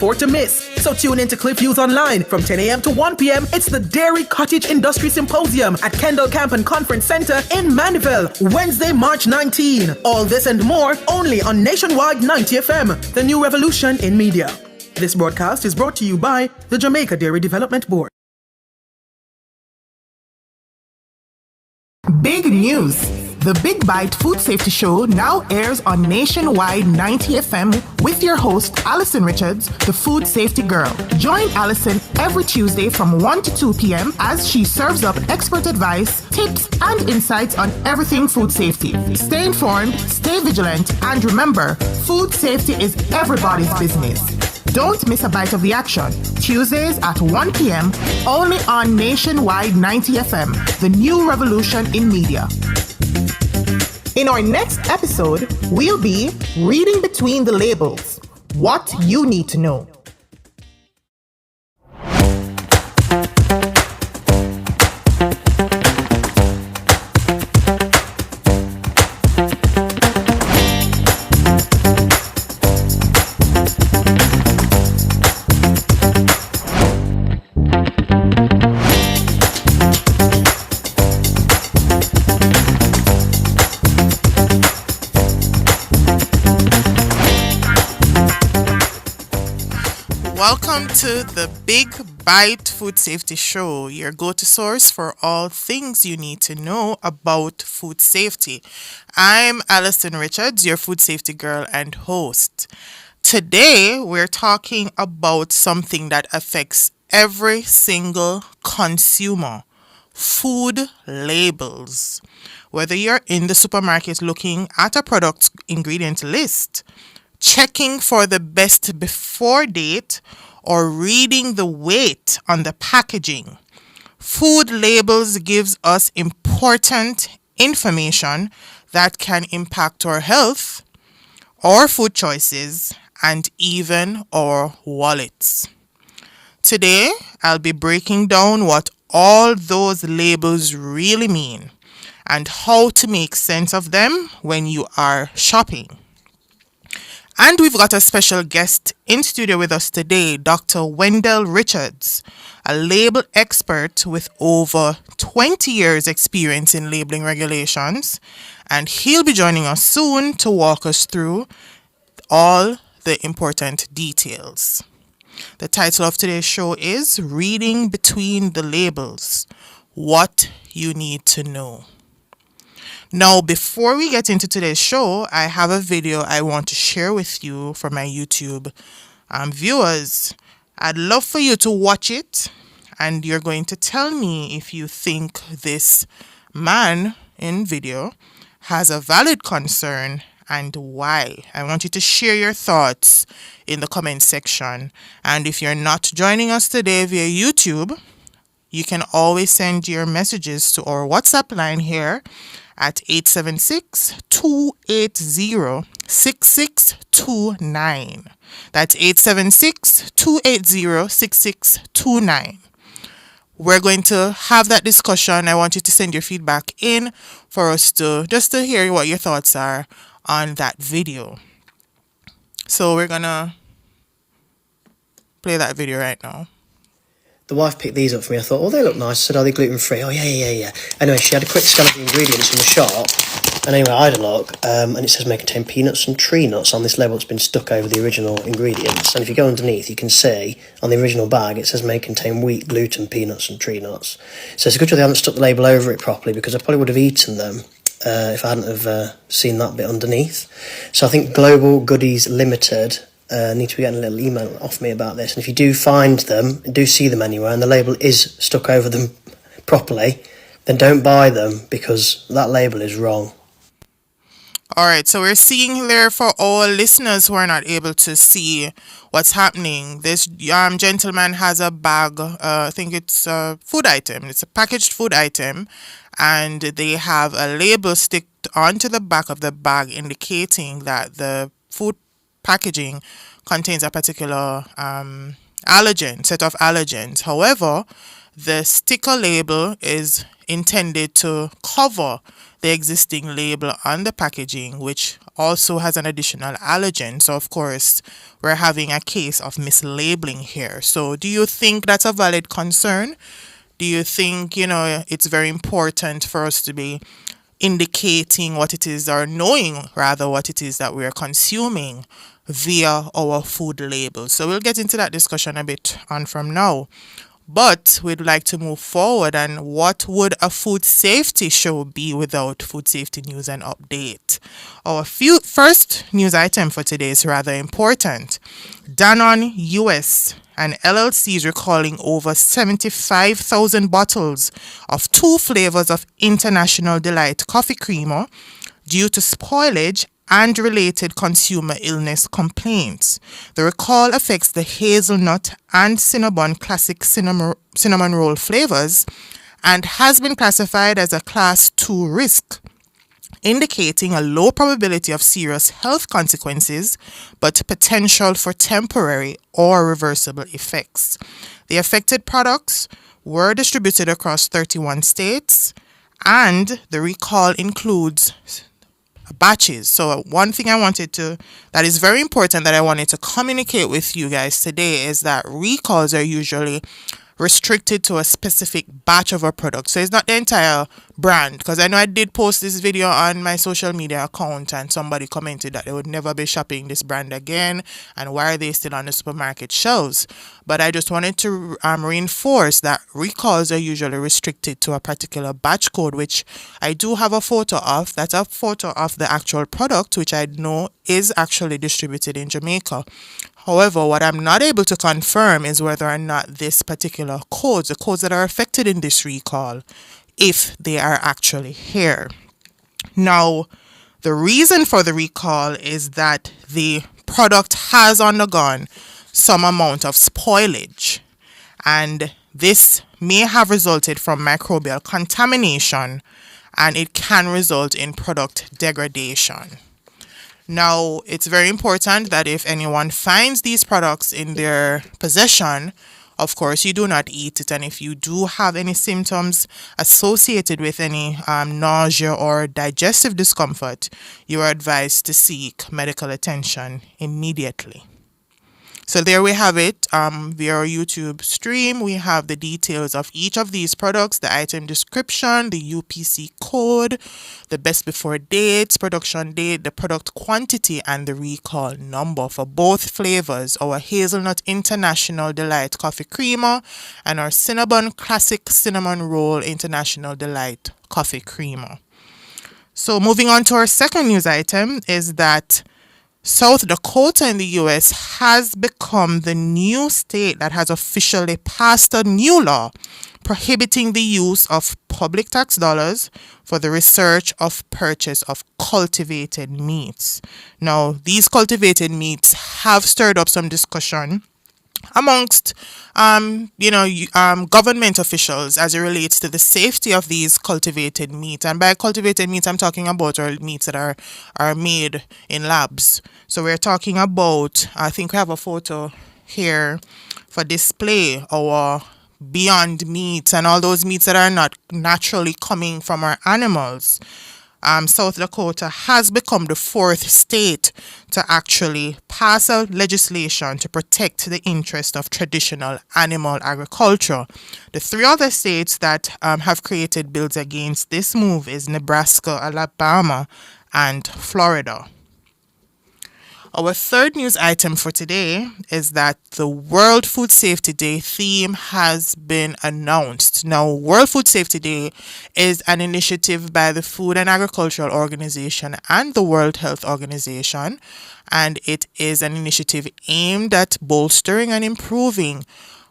For to miss. So tune in to Cliff Views Online from 10 a.m. to 1 p.m. It's the Dairy Cottage Industry Symposium at Kendall Camp and Conference Center in Mandeville, Wednesday, March 19. All this and more only on Nationwide 90 FM, the new revolution in media. This broadcast is brought to you by the Jamaica Dairy Development Board. Big news! The Big Bite Food Safety Show now airs on Nationwide 90 FM with your host, Alison Richards, the Food Safety Girl. Join Alison every Tuesday from 1 to 2 p.m. as she serves up expert advice, tips, and insights on everything food safety. Stay informed, stay vigilant, and remember, food safety is everybody's business. Don't miss a bite of the action. Tuesdays at 1 p.m. only on Nationwide 90 FM, the new revolution in media. In our next episode, we'll be reading between the labels. What you need to know. Welcome to the Big Bite Food Safety Show, your go-to source for all things you need to know about food safety. I'm Alison Richards, your food safety girl and host. Today, we're talking about something that affects every single consumer: food labels. Whether you're in the supermarket looking at a product's ingredient list, checking for the best before date, or reading the weight on the packaging, food labels gives us important information that can impact our health, our food choices, and even our wallets. Today, I'll be breaking down what all those labels really mean and how to make sense of them when you are shopping. And we've got a special guest in studio with us today, Dr. Wendell Richards, a label expert with over 20 years experience in labeling regulations. And he'll be joining us soon to walk us through all the important details. The title of today's show is Reading Between the Labels: What You Need to Know. Now, before we get into today's show, I have a video I want to share with you for my YouTube viewers. I'd love for you to watch it, and you're going to tell me if you think this man in video has a valid concern and why. I want you to share your thoughts in the comment section. And if you're not joining us today via YouTube, you can always send your messages to our WhatsApp line here at 876-280-6629. That's 876-280-6629. We're going to have that discussion. I want you to send your feedback in for us to hear what your thoughts are on that video. So we're going to play that video right now. The wife picked these up for me. I thought, oh, they look nice. I said, are they gluten-free? Oh, yeah. Anyway, she had a quick scan of the ingredients from the shop. And anyway, I had a look, and it says may contain peanuts and tree nuts on this label that's been stuck over the original ingredients. And if you go underneath, you can see on the original bag, it says may contain wheat, gluten, peanuts and tree nuts. So it's a good job they haven't stuck the label over it properly, because I probably would have eaten them if I hadn't have seen that bit underneath. So I think Global Goodies Limited need to be getting a little email off me about this. And if you do find them, do see them anywhere, and the label is stuck over them properly, then don't buy them, because that label is wrong. All right, so we're seeing there for all listeners who are not able to see what's happening. This gentleman has a bag, I think it's a food item. It's a packaged food item, and they have a label sticked onto the back of the bag indicating that the food packaging contains a particular set of allergens. However, the sticker label is intended to cover the existing label on the packaging, which also has an additional allergen. So, of course, we're having a case of mislabeling here. So, do you think that's a valid concern? Do you think, it's very important for us to be indicating what it is, or knowing rather what it is that we're consuming via our food labels? So we'll get into that discussion a bit on from now. But we'd like to move forward, and what would a food safety show be without food safety news and update? Our first news item for today is rather important. Danone US and LLC is recalling over 75,000 bottles of 2 flavors of International Delight coffee creamer due to spoilage and related consumer illness complaints. The recall affects the hazelnut and Cinnabon classic cinnamon roll flavors and has been classified as a class 2 risk, indicating a low probability of serious health consequences, but potential for temporary or reversible effects. The affected products were distributed across 31 states, and the recall includes batches. So one thing that is very important that I wanted to communicate with you guys today is that recalls are usually restricted to a specific batch of a product. So it's not the entire brand, because I know I did post this video on my social media account and somebody commented that they would never be shopping this brand again and why are they still on the supermarket shelves. But I just wanted to reinforce that recalls are usually restricted to a particular batch code, which I do have a photo of. That's a photo of the actual product, which I know is actually distributed in Jamaica. However, what I'm not able to confirm is whether or not this particular codes, the codes that are affected in this recall, if they are actually here. Now, the reason for the recall is that the product has undergone some amount of spoilage, and this may have resulted from microbial contamination, and it can result in product degradation. Now, it's very important that if anyone finds these products in their possession, of course, you do not eat it. And if you do have any symptoms associated with any nausea or digestive discomfort, you are advised to seek medical attention immediately. So there we have it. Via our YouTube stream, we have the details of each of these products, the item description, the UPC code, the best before dates, production date, the product quantity, and the recall number for both flavors, our Hazelnut International Delight Coffee Creamer and our Cinnabon Classic Cinnamon Roll International Delight Coffee Creamer. So moving on to our second news item is that South Dakota in the US has become the new state that has officially passed a new law prohibiting the use of public tax dollars for the research of purchase of cultivated meats. Now, these cultivated meats have stirred up some discussion amongst government officials as it relates to the safety of these cultivated meat. And by cultivated meats, I'm talking about our meats that are made in labs. So we're talking about, I think we have a photo here for display, our Beyond Meats and all those meats that are not naturally coming from our animals. South Dakota has become the 4th state to actually pass a legislation to protect the interest of traditional animal agriculture. The 3 other states that have created bills against this move is Nebraska, Alabama, and Florida. Our third news item for today is that the World Food Safety Day theme has been announced. Now, World Food Safety Day is an initiative by the Food and Agricultural Organization and the World Health Organization, and it is an initiative aimed at bolstering and improving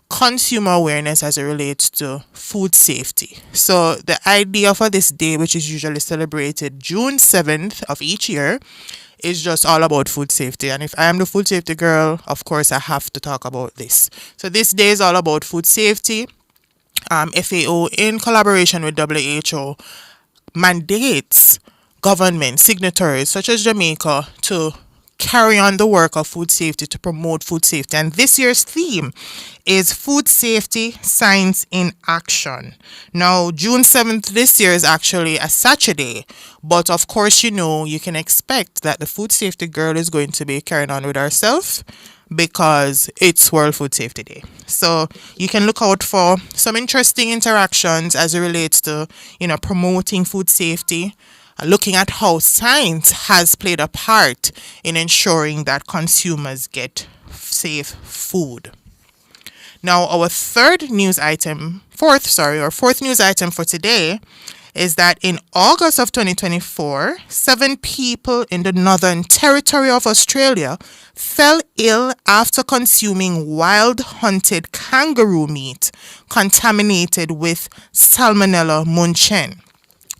consumer awareness as it relates to food safety. So the idea for this day, which is usually celebrated June 7th of each year, is just all about food safety. And if I am the food safety girl, of course I have to talk about this. So this day is all about food safety. FAO, in collaboration with WHO, mandates government signatories such as Jamaica to carry on the work of food safety, to promote food safety. And this year's theme is Food Safety Science in Action. Now, June 7th this year is actually a Saturday, but of course, you can expect that the Food Safety Girl is going to be carrying on with herself because it's World Food Safety Day. So you can look out for some interesting interactions as it relates to, promoting food safety, looking at how science has played a part in ensuring that consumers get safe food. Now, our fourth news item for today is that in August of 2024, 7 people in the Northern Territory of Australia fell ill after consuming wild hunted kangaroo meat contaminated with Salmonella munchen.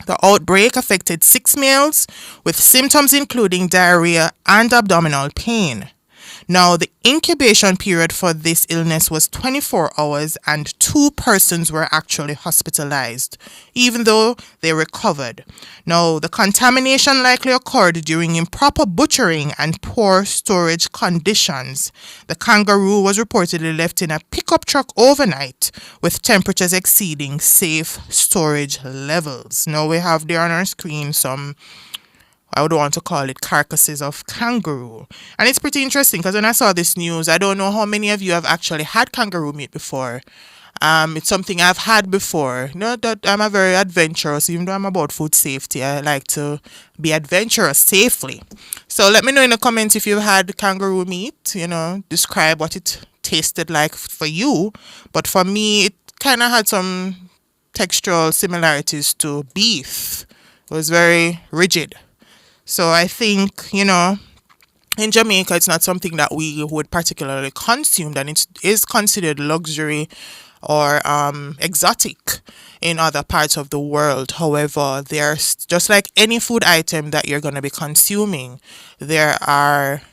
The outbreak affected 6 males with symptoms including diarrhea and abdominal pain. Now, the incubation period for this illness was 24 hours and 2 persons were actually hospitalized, even though they recovered. Now, the contamination likely occurred during improper butchering and poor storage conditions. The kangaroo was reportedly left in a pickup truck overnight with temperatures exceeding safe storage levels. Now, we have there on our screen some, I would want to call it, carcasses of kangaroo. And it's pretty interesting because when I saw this news, I don't know how many of you have actually had kangaroo meat before. It's something I've had before. That I'm a very adventurous, even though I'm about food safety, I like to be adventurous safely. So let me know in the comments if you've had kangaroo meat, describe what it tasted like for you. But for me, it kind of had some textural similarities to beef. It was very rigid. So I think, in Jamaica, it's not something that we would particularly consume, and it is considered luxury or exotic in other parts of the world. However, there's just like any food item that you're going to be consuming, there are,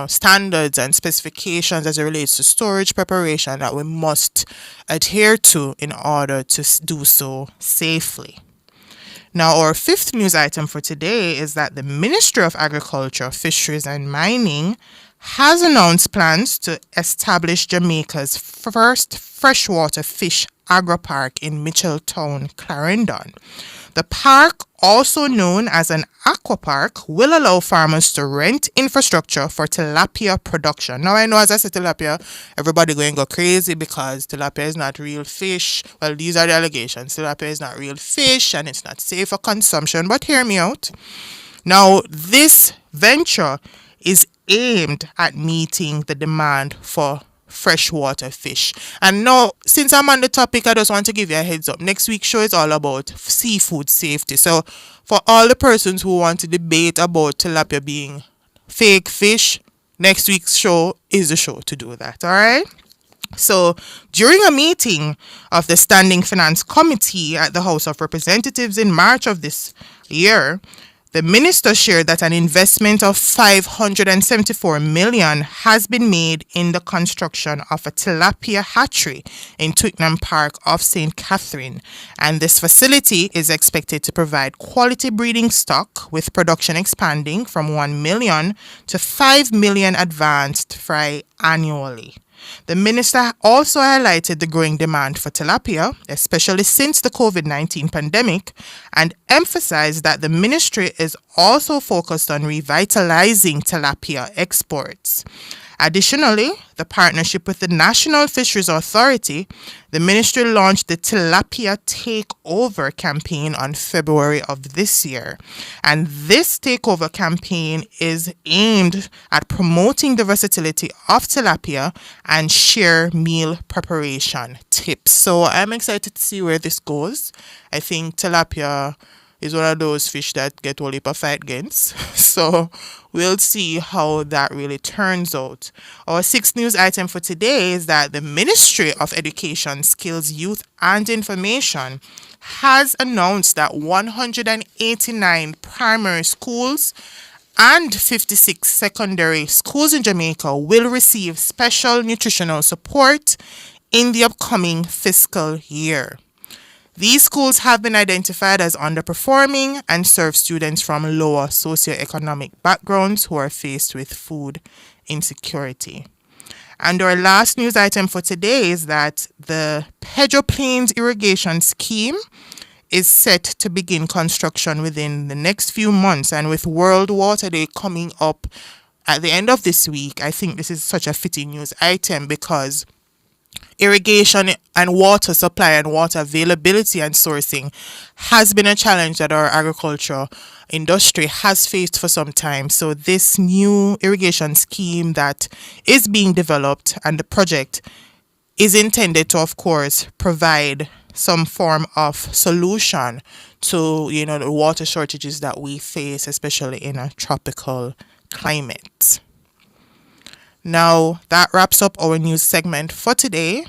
standards and specifications as it relates to storage preparation that we must adhere to in order to do so safely. Now, our fifth news item for today is that the Ministry of Agriculture, Fisheries and Mining has announced plans to establish Jamaica's first freshwater fish agri-park in Mitchelltown, Clarendon. The park, also known as an aqua park, will allow farmers to rent infrastructure for tilapia production. Now, I know as I say tilapia, everybody going to go crazy because tilapia is not real fish. Well, these are the allegations. Tilapia is not real fish and it's not safe for consumption. But hear me out. Now, this venture is aimed at meeting the demand for freshwater fish. And now, since I'm on the topic, I just want to give you a heads up. Next week's show is all about seafood safety. So for all the persons who want to debate about tilapia being fake fish, next week's show is the show to do that. All right. So during a meeting of the Standing Finance Committee at the House of Representatives in March of this year, the minister shared that an investment of $574 million has been made in the construction of a tilapia hatchery in Twickenham Park off St. Catherine, and this facility is expected to provide quality breeding stock, with production expanding from 1 million to 5 million advanced fry annually. The minister also highlighted the growing demand for tilapia, especially since the COVID-19 pandemic, and emphasized that the ministry is also focused on revitalizing tilapia exports. Additionally, the partnership with the National Fisheries Authority, the ministry launched the Tilapia Takeover campaign on February of this year. And this takeover campaign is aimed at promoting the versatility of tilapia and share meal preparation tips. So I'm excited to see where this goes. I think tilapia is one of those fish that get all heap of fight against. So we'll see how that really turns out. Our sixth news item for today is that the Ministry of Education, Skills, Youth and Information has announced that 189 primary schools and 56 secondary schools in Jamaica will receive special nutritional support in the upcoming fiscal year. These schools have been identified as underperforming and serve students from lower socioeconomic backgrounds who are faced with food insecurity. And our last news item for today is that the Pedro Plains irrigation scheme is set to begin construction within the next few months. And with World Water Day coming up at the end of this week, I think this is such a fitting news item because irrigation and water supply and water availability and sourcing has been a challenge that our agriculture industry has faced for some time. So this new irrigation scheme that is being developed and the project is intended to, of course, provide some form of solution to, the water shortages that we face, especially in a tropical climate. Now, that wraps up our news segment for today.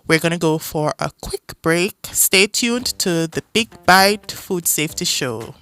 We're going to go for a quick break. Stay tuned to the Big Bite Food Safety Show.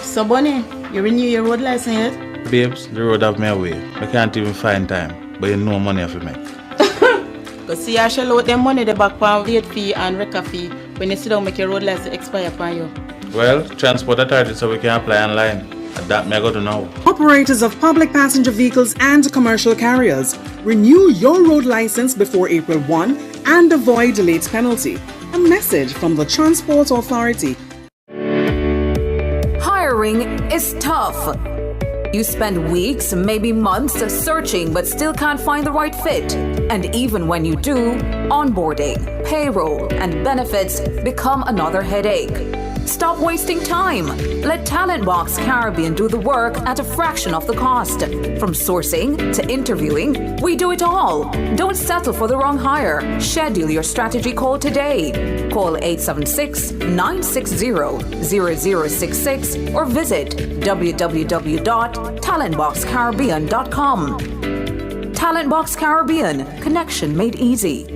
So, Bonnie, you renew your road license yet? Babes, the road have me away. I can't even find time, but you know money for me. Because see, I shall out them money the back for late fee and record fee when you sit down make your road license expire for you. Well, transport authority so we can apply online. And that me I got to know. Operators of public passenger vehicles and commercial carriers, renew your road license before April 1 and avoid late penalty. A message from the Transport Authority. Hiring is tough. You spend weeks, maybe months searching but still can't find the right fit. And even when you do, onboarding, payroll, and benefits become another headache. Stop wasting time. Let Talent Box Caribbean do the work at a fraction of the cost. From sourcing to interviewing, we do it all. Don't settle for the wrong hire. Schedule your strategy call today. Call 876-960-0066 or visit www.talentboxcaribbean.com. Talent Box Caribbean, connection made easy.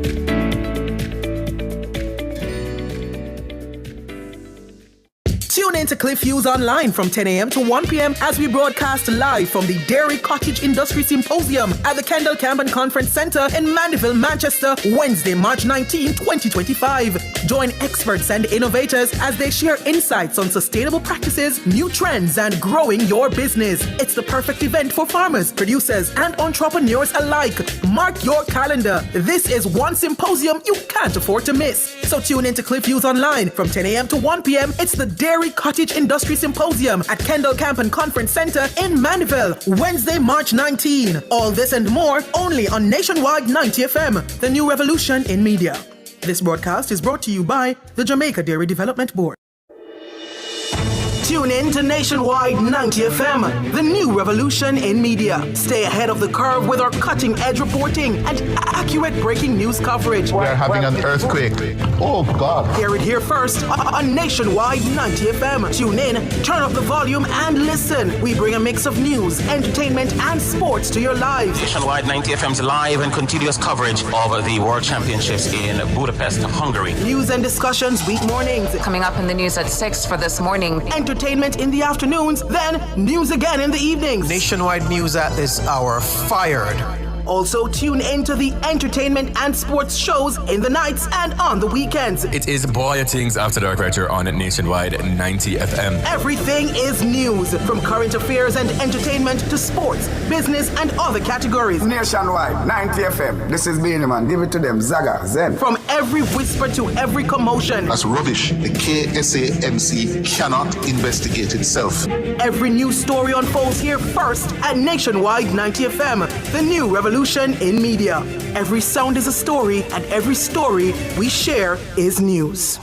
Tune in to Cliff Hughes Online from 10 a.m. to 1 p.m. as we broadcast live from the Dairy Cottage Industry Symposium at the Kendall Camp and Conference Centre in Mandeville, Manchester, Wednesday, March 19, 2025. Join experts and innovators as they share insights on sustainable practices, new trends, and growing your business. It's the perfect event for farmers, producers, and entrepreneurs alike. Mark your calendar. This is one symposium you can't afford to miss. So tune in to Cliff Hughes Online from 10 a.m. to 1 p.m. It's the Dairy Cottage Industry Symposium at Kendall Camp and Conference Centre in Mandeville, Wednesday, March 19. All this and more only on Nationwide 90 FM, the new revolution in media. This broadcast is brought to you by the Jamaica Dairy Development Board. Tune in to Nationwide 90 FM, the new revolution in media. Stay ahead of the curve with our cutting-edge reporting and accurate breaking news coverage. We are having an earthquake. Oh, God. Hear it here first on Nationwide 90 FM. Tune in, turn up the volume, and listen. We bring a mix of news, entertainment, and sports to your lives. Nationwide 90 FM's live and continuous coverage of the World Championships in Budapest, Hungary. News and discussions week mornings. Coming up in the news at 6 for this morning. Entertainment in the afternoons, then news again in the evenings. Nationwide news at this hour, fired. Also tune in to the entertainment and sports shows in the nights and on the weekends. It is Boy Things After Dark right here on Nationwide 90 FM. Everything is news, from current affairs and entertainment to sports, business, and other categories. Nationwide 90 FM. This is Beanie Man. Give it to them. Zaga, Zen. From every whisper to every commotion. That's rubbish. The KSAMC cannot investigate itself. Every news story unfolds here first at Nationwide 90 FM, the new revolution in media. Every sound is a story, and every story we share is news.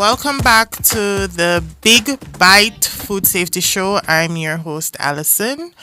Welcome back to the Big Bite Food Safety Show. I'm your host, Allison,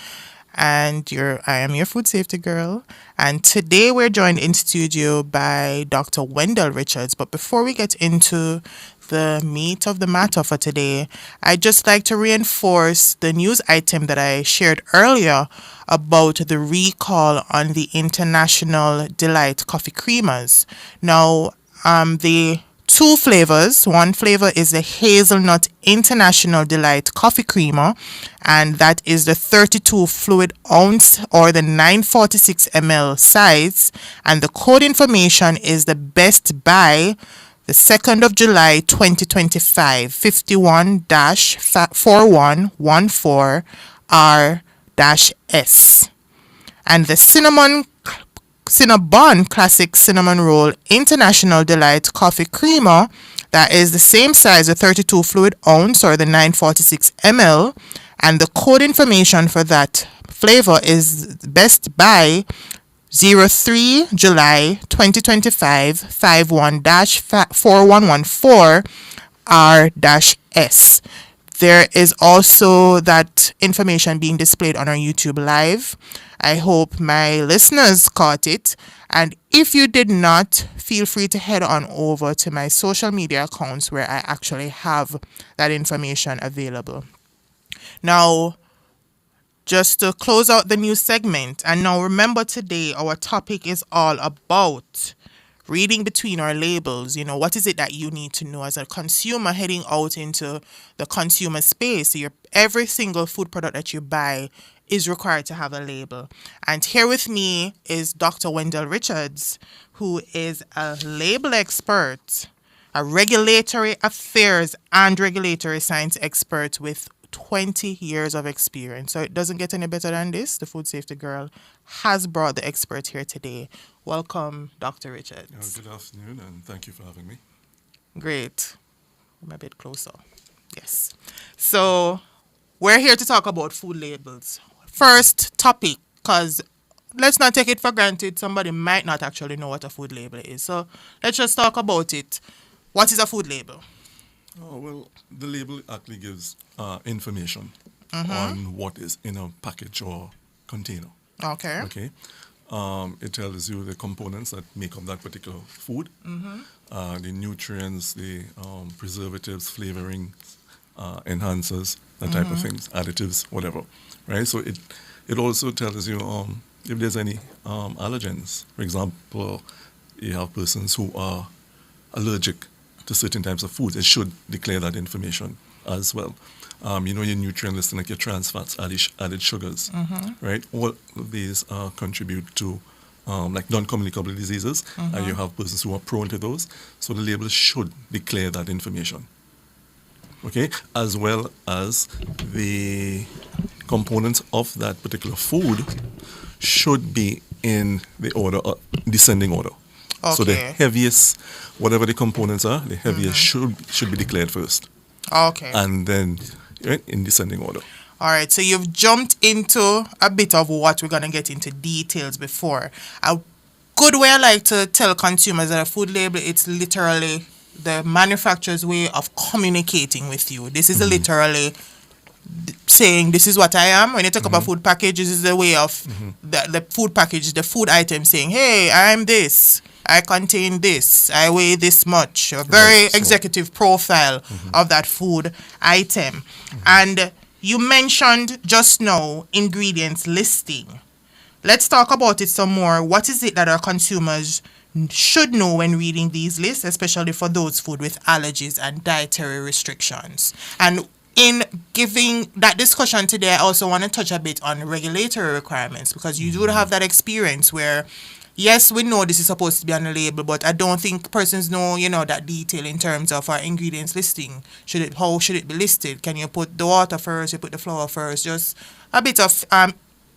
and I am your food safety girl. And today we're joined in studio by Dr. Wendell Richards. But before we get into the meat of the matter for today, I'd just like to reinforce the news item that I shared earlier about the recall on the International Delight coffee creamers. Now, the two flavors. One flavor is the Hazelnut International Delight Coffee Creamer, and that is the 32 fluid ounce or the 946 ml size. And the code information is the best buy, the 2nd of July 2025, 51-4114R-S. And the Cinnabon Classic Cinnamon Roll International Delight Coffee Creamer, that is the same size, the 32 fluid ounce or the 946 ml, and the code information for that flavor is best buy 03 July 2025 51-4114R-S. There is also that information being displayed on our YouTube live. I hope my listeners caught it. And if you did not, feel free to head on over to my social media accounts where I actually have that information available. Now, just to close out the news segment, and now remember today our topic is all about reading between our labels. You know, what is it that you need to know as a consumer heading out into the consumer space? Every single food product that you buy is required to have a label. And here with me is Dr. Wendell Richards, who is a label expert, a regulatory affairs and regulatory science expert with 20 years of experience. So it doesn't get any better than this. The food safety girl has brought the expert here today. Welcome, Dr. Richards. Good afternoon, and thank you for having me. Great. I'm a bit closer. Yes. So we're here to talk about food labels. First topic, because let's not take it for granted. Somebody might not actually know what a food label is. So let's just talk about it. What is a food label? Oh, well, the label actually gives information on what is in a package or container. Okay. Okay. It tells you the components that make up that particular food, the nutrients, the preservatives, flavoring, enhancers, that type of things, additives, whatever. Right. So it also tells you if there's any allergens. For example, you have persons who are allergic to certain types of foods. It should declare that information as well. Your nutrient listing, like your trans fats, added sugars, right? All of these contribute to like non-communicable diseases, and you have persons who are prone to those. So the label should declare that information, okay? As well as the components of that particular food should be in the order, descending order. Okay. So the heaviest, whatever the components are, the heaviest should be declared first. Okay. And then in descending order. All right. So you've jumped into a bit of what we're going to get into details before. A good way I like to tell consumers that a food label, it's literally the manufacturer's way of communicating with you. This is literally saying, this is what I am. When you talk about food package, this is the way of the food package, the food item saying, hey, I'm this. I contain this, I weigh this much, a very executive profile of that food item. And you mentioned just now ingredients listing. Let's talk about it some more. What is it that our consumers should know when reading these lists, especially for those food with allergies and dietary restrictions? And in giving that discussion today, I also want to touch a bit on regulatory requirements, because you do have that experience where yes, we know this is supposed to be on the label, but I don't think persons know, that detail in terms of our ingredients listing. How should it be listed? Can you put the water first? You put the flour first? Just a bit of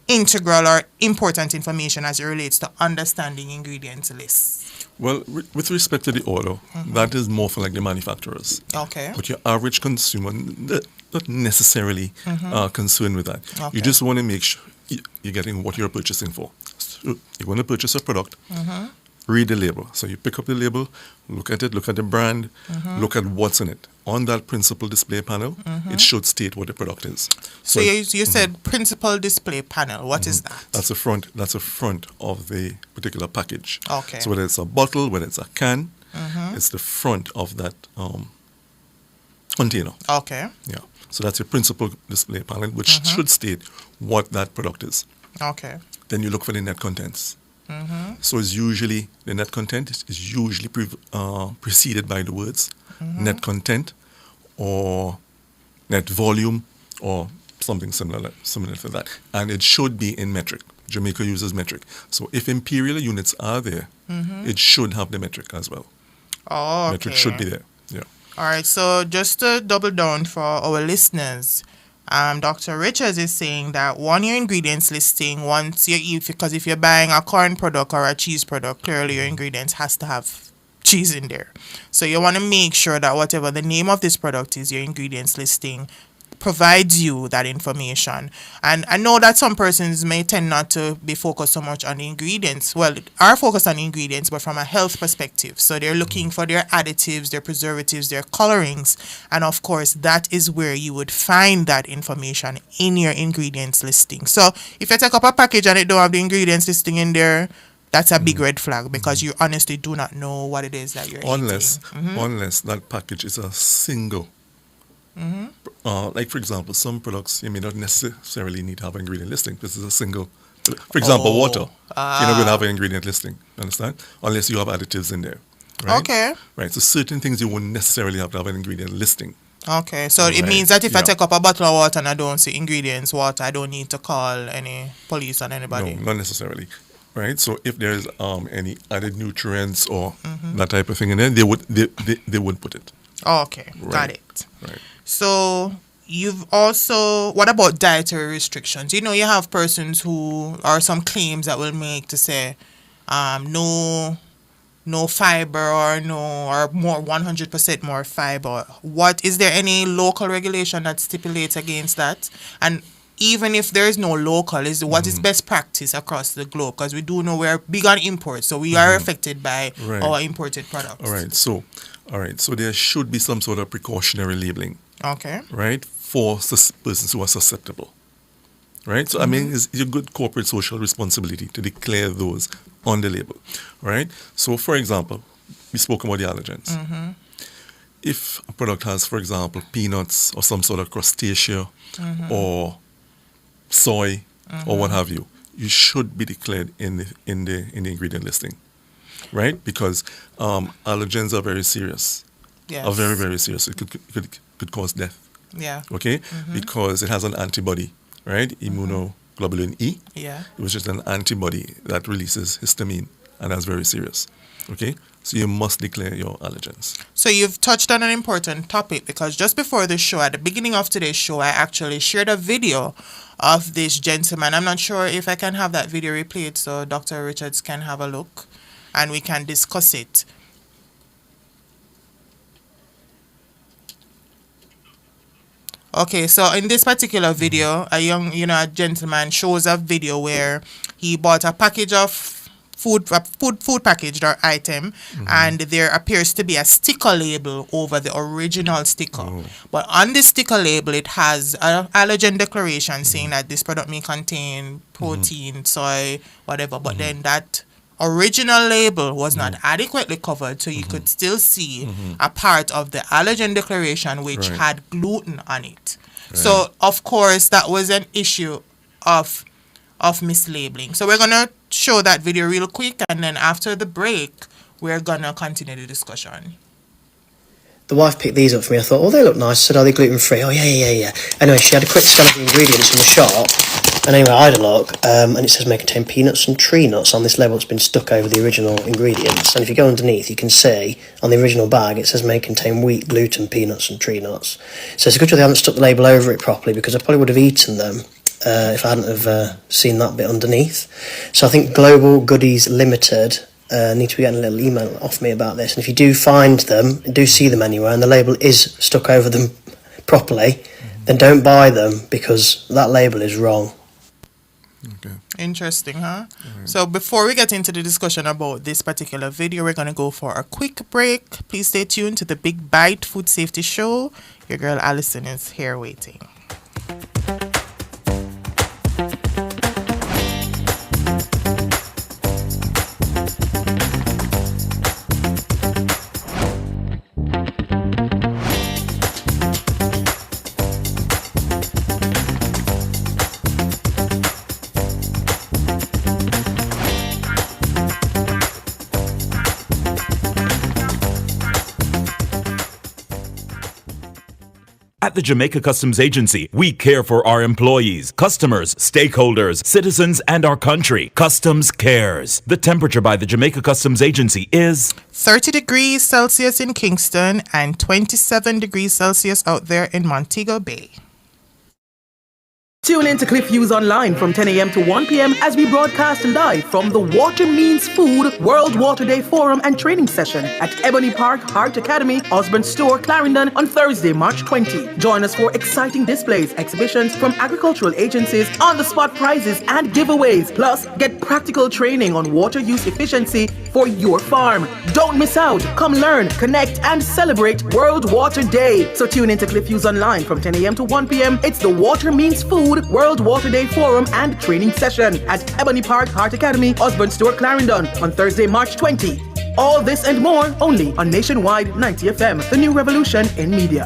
integral or important information as it relates to understanding ingredients lists. Well, with respect to the order, that is more for like the manufacturers. Okay. But your average consumer not necessarily concerned with that. Okay. You just want to make sure you're getting what you're purchasing for. So you're going to purchase a product. read the label. So you pick up the label, look at it, look at the brand, look at what's in it. On that principal display panel, it should state what the product is. So you said principal display panel. What is that? That's the front. That's the front of the particular package. Okay. So whether it's a bottle, whether it's a can, it's the front of that container. Okay. Yeah. So that's your principal display panel, which should state what that product is. Okay. Then you look for the net contents. So it's usually the net content is usually preceded by the words net content or net volume or something similar to that, and it should be in metric. Jamaica uses metric, so if imperial units are there, it should have the metric as well. Oh, okay. Metric should be there. Yeah. All right. So just to double down for our listeners. Dr. Richards is saying that on your ingredients listing, once you eat, because if you're buying a corn product or a cheese product, clearly your ingredients has to have cheese in there. So you want to make sure that whatever the name of this product is, your ingredients listing provides you that information. And I know that some persons may tend not to be focused so much on the ingredients. Well, are focused on the ingredients, but from a health perspective. So they're looking for their additives, their preservatives, their colorings. And of course, that is where you would find that information in your ingredients listing. So if you take up a package and it don't have the ingredients listing in there, that's a big red flag, because you honestly do not know what it is that you're eating. Unless that package is a single. Like for example, some products you may not necessarily need to have an ingredient listing. This is a single. For example, water. You're not going to have an ingredient listing. Understand? Unless you have additives in there. Right? Okay. Right. So certain things you wouldn't necessarily have to have an ingredient listing. Okay. So it means that if I take up a bottle of water and I don't see ingredients water, I don't need to call any police on anybody. No, not necessarily. Right. So if there's any added nutrients or that type of thing in there, they would put it. Okay. Right. Got it. Right. So you've also, what about dietary restrictions? You know, you have persons who are some claims that will make to say no fiber or more 100% more fiber. What is there any local regulation that stipulates against that? And even if there is no local, what is best practice across the globe? Because we do know we're big on imports, so we are affected by our imported products. All right. So there should be some sort of precautionary labeling. Okay. Right, for persons who are susceptible. Right, so I mean, it's a good corporate social responsibility to declare those on the label. Right, so for example, we spoke about the allergens. If a product has, for example, peanuts or some sort of crustacea or soy or what have you, you should be declared in the ingredient listing. Right, because allergens are very serious. Yes. Are very, very serious. It could cause death. Yeah. Okay? Because it has an antibody, right? Immunoglobulin E. Yeah. Which is an antibody that releases histamine, and that's very serious. Okay? So you must declare your allergens. So you've touched on an important topic, because just before the show, at the beginning of today's show, I actually shared a video of this gentleman. I'm not sure if I can have that video replayed so Dr. Richards can have a look and we can discuss it. Okay, so in this particular video, a gentleman shows a video where he bought a package of food packaged or item, and there appears to be a sticker label over the original sticker. But on the sticker label, it has an allergen declaration saying that this product may contain protein, soy, whatever. But then that original label was not adequately covered, so you could still see a part of the allergen declaration which had gluten on it. So of course that was an issue of mislabeling. So we're gonna show that video real quick, and then after the break we're gonna continue the discussion. The wife picked these up for me. I thought, oh, they look nice. I said, are they gluten-free? Oh, yeah. Anyway, she had a quick scan of the ingredients in the shop. And anyway, I had a look, and it says may contain peanuts and tree nuts on this label that's been stuck over the original ingredients. And if you go underneath, you can see on the original bag, it says may contain wheat, gluten, peanuts and tree nuts. So it's a good job they haven't stuck the label over it properly, because I probably would have eaten them if I hadn't have seen that bit underneath. So I think Global Goodies Limited need to be getting a little email off me about this. And if you do find them, do see them anywhere, and the label is stuck over them properly, then don't buy them, because that label is wrong. Okay. Interesting, huh? So before we get into the discussion about this particular video, we're going to go for a quick break. Please stay tuned to the Big Bite Food Safety Show. Your girl Allison is here waiting. At the Jamaica Customs Agency, we care for our employees, customers, stakeholders, citizens, and our country. Customs cares. The temperature by the Jamaica Customs Agency is 30 degrees Celsius in Kingston and 27 degrees Celsius out there in Montego Bay. Tune in to Cliff Views Online from 10 a.m. to 1 p.m. as we broadcast live from the Water Means Food World Water Day Forum and Training Session at Ebony Park Heart Academy, Osborne Store, Clarendon on Thursday, March 20. Join us for exciting displays, exhibitions from agricultural agencies, on-the-spot prizes and giveaways. Plus, get practical training on water use efficiency for your farm. Don't miss out. Come learn, connect, and celebrate World Water Day. So tune in to Cliff Views Online from 10 a.m. to 1 p.m. It's the Water Means Food World Water Day Forum and Training Session at Ebony Park Heart Academy, Osborne Store, Clarendon on Thursday, March 20. All this and more only on Nationwide 90 FM, the new revolution in media.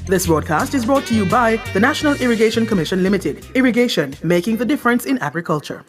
This broadcast is brought to you by the National Irrigation Commission Limited. Irrigation, making the difference in agriculture.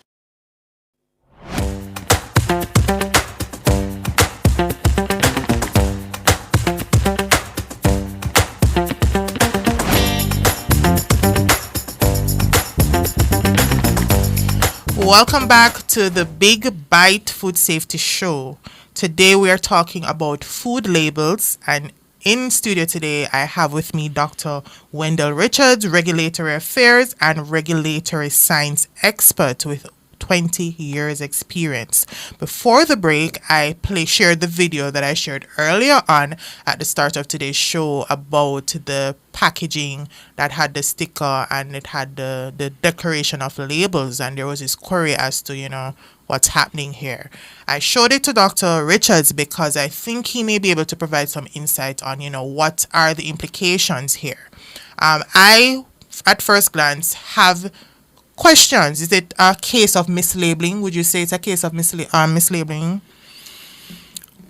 Welcome back to the Big Bite Food Safety Show. Today we are talking about food labels, and in studio today I have with me Dr. Wendell Richards, Regulatory Affairs and Regulatory Science expert with 20 years experience. Before the break, I shared the video that I shared earlier on at the start of today's show about the packaging that had the sticker and it had the decoration of labels, and there was this query as to, what's happening here. I showed it to Dr. Richards because I think he may be able to provide some insight on, what are the implications here. I, at first glance, have questions. Is it a case of mislabeling? Would you say it's a case of mislabeling?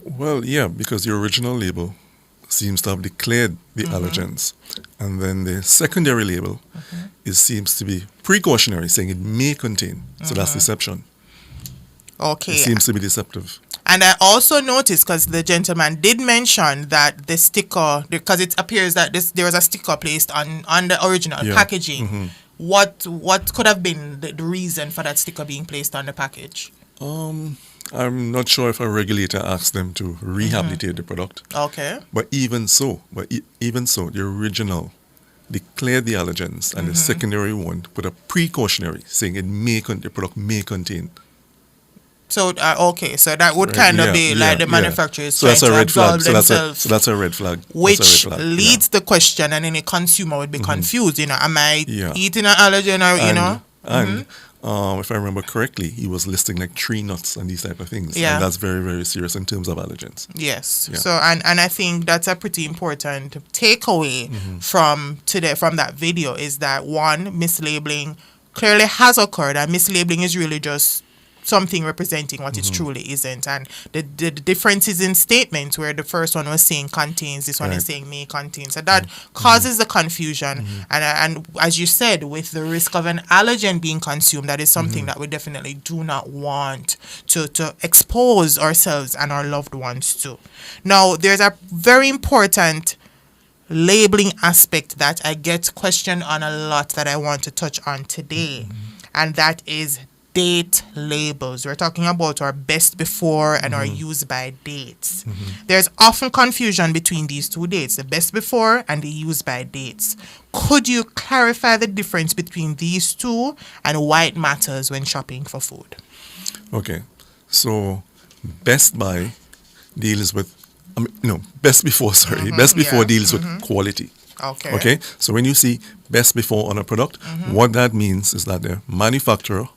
Well, yeah, because the original label seems to have declared the allergens, and then the secondary label seems to be precautionary, saying it may contain. So that's deception. Okay. It seems to be deceptive. And I also noticed, because the gentleman did mention that the sticker, because it appears that there was a sticker placed on the original packaging. What could have been the reason for that sticker being placed on the package? I'm not sure if a regulator asked them to rehabilitate the product. Okay. But even so, the original declared the allergens, and the secondary one put a precautionary, saying the product may contain. So okay, so that would kind of be like the manufacturers trying to absolve themselves. So that's a red flag. Which leads the question, and any consumer would be confused. Am I eating an allergen or And if I remember correctly, he was listing like tree nuts and these type of things. Yeah. And that's very, very serious in terms of allergens. Yes. Yeah. So and I think that's a pretty important takeaway from that video, is that one, mislabeling clearly has occurred, and mislabeling is really just something representing what it truly isn't. And the differences in statements, where the first one was saying contains, this one is saying may contain. So that causes the confusion. And as you said, with the risk of an allergen being consumed, that is something that we definitely do not want to expose ourselves and our loved ones to. Now, there's a very important labeling aspect that I get questioned on a lot that I want to touch on today. And that is date labels. We're talking about our best before and our use by dates. There's often confusion between these two dates, the best before and the use by dates. Could you clarify the difference between these two and why it matters when shopping for food? Okay, so best by deals with, best before deals with quality. Okay. Okay, so when you see best before on a product, what that means is that the manufacturer,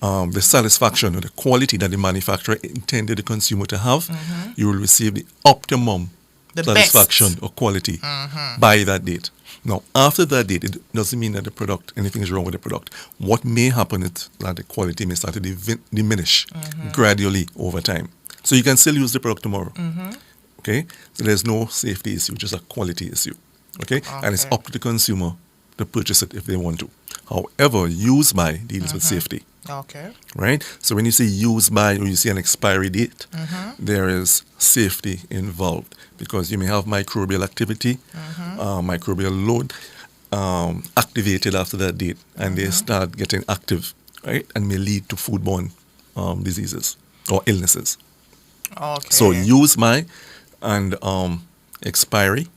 the satisfaction or the quality that the manufacturer intended the consumer to have, you will receive the optimum satisfaction or quality by that date. Now, after that date, it doesn't mean that the product, anything is wrong with the product. What may happen is that the quality may start to diminish gradually over time. So you can still use the product tomorrow. Okay? So there's no safety issue, just a quality issue. Okay? And it's up to the consumer to purchase it if they want to. However, use by deals with safety. Okay. Right? So when you say use by or you see an expiry date, there is safety involved because you may have microbial activity, microbial load activated after that date, and they start getting active, right? And may lead to foodborne diseases or illnesses. Okay. So use by and expiry,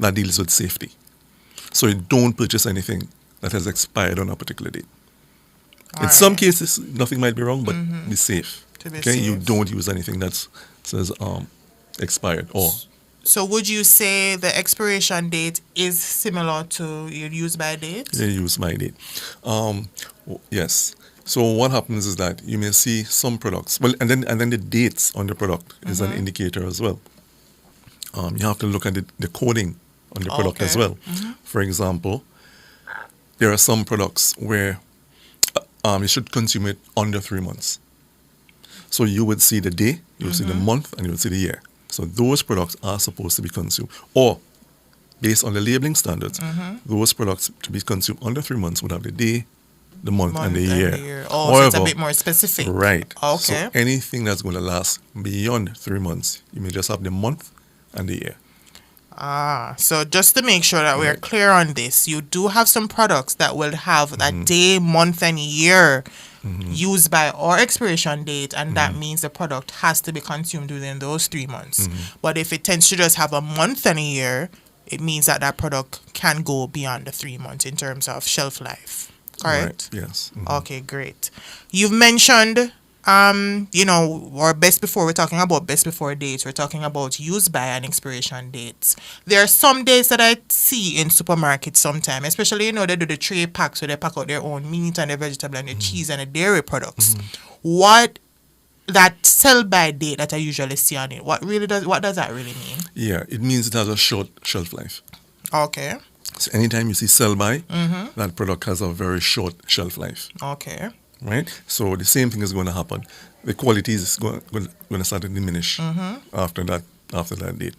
that deals with safety. So you don't purchase anything that has expired on a particular date. In some cases, nothing might be wrong, but be safe. Okay, you don't use anything that says expired or. So would you say the expiration date is similar to your use by date? Your use by date. Yes. So what happens is that you may see some products. Well, and then the dates on the product is an indicator as well. You have to look at the coding on the product as well. For example, there are some products where you should consume it under 3 months. So you would see the day, you would see the month, and you would see the year. So those products are supposed to be consumed. Or, based on the labeling standards, those products to be consumed under 3 months would have the day, the month and the year. Oh, however, so it's a bit more specific. Right. Okay. So anything that's going to last beyond 3 months, you may just have the month and the year. So just to make sure that we're clear on this, you do have some products that will have that day, month, and year use by or expiration date, and that means the product has to be consumed within those 3 months. But if it tends to just have a month and a year, it means that that product can go beyond the 3 months in terms of shelf life. Correct? Right. Yes. Okay, great. You've mentioned or best before, we're talking about best before dates, we're talking about use by and expiration dates. There are some dates that I see in supermarkets sometimes, especially, they do the tray packs where they pack out their own meat and their vegetable and the cheese and the dairy products. What that sell by date that I usually see on it, what does that really mean? Yeah, it means it has a short shelf life. Okay. So anytime you see sell by, that product has a very short shelf life. Okay. Right? So the same thing is going to happen. The quality is going to start to diminish after that date.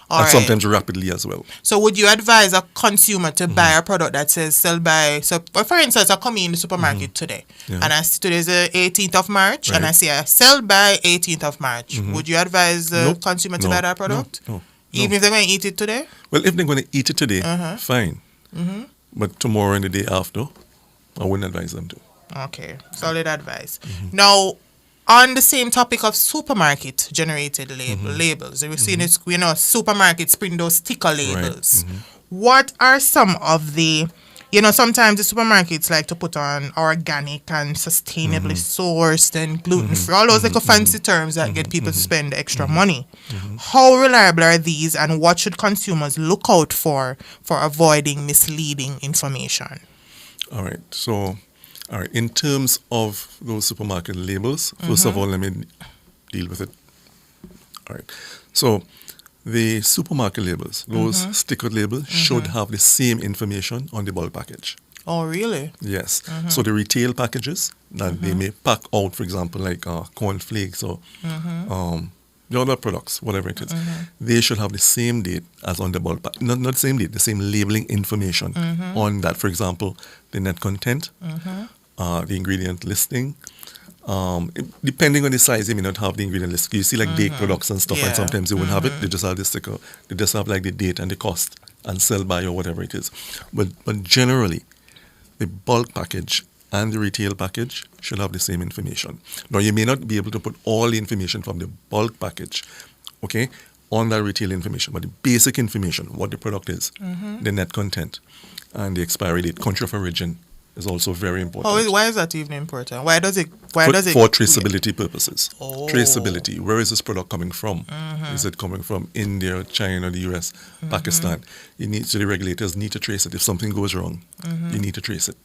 And sometimes rapidly as well. So would you advise a consumer to buy a product that says sell by, so for instance, I come in the supermarket today and I see today's the 18th of March and I see a sell by 18th of March. Would you advise the consumer to buy that product? No. Even if they're going to eat it today? Well, if they're going to eat it today, fine. But tomorrow and the day after, I wouldn't advise them to. Okay, solid advice. Now, on the same topic of supermarket generated labels, we've seen it, supermarkets print those sticker labels. What are some of the, sometimes the supermarkets like to put on organic and sustainably sourced and gluten-free, all those like fancy terms that get people to spend extra money. How reliable are these, and what should consumers look out for avoiding misleading information? All right, so in terms of those supermarket labels, first of all, let me deal with it. All right. So the supermarket labels, those sticker labels, should have the same information on the bulk package. Oh, really? Yes. So the retail packages that they may pack out, for example, like cornflakes or the other products, whatever it is, they should have the same date as on the bulk pack. Not the same date, the same labeling information on that. For example, the net content, the ingredient listing. Depending on the size, they may not have the ingredient list. You see like baked products and stuff, and sometimes they won't have it. They just have the sticker. They just have like the date and the cost and sell by or whatever it is. But generally, the bulk package and the retail package should have the same information. Now, you may not be able to put all the information from the bulk package, okay, on that retail information, but the basic information, what the product is, the net content, and the expiry date, country of origin, is also very important. Why is that even important? Why does it? For traceability purposes. Oh. Traceability. Where is this product coming from? Is it coming from India, China, the US, Pakistan? So the regulators need to trace it. If something goes wrong, you need to trace it.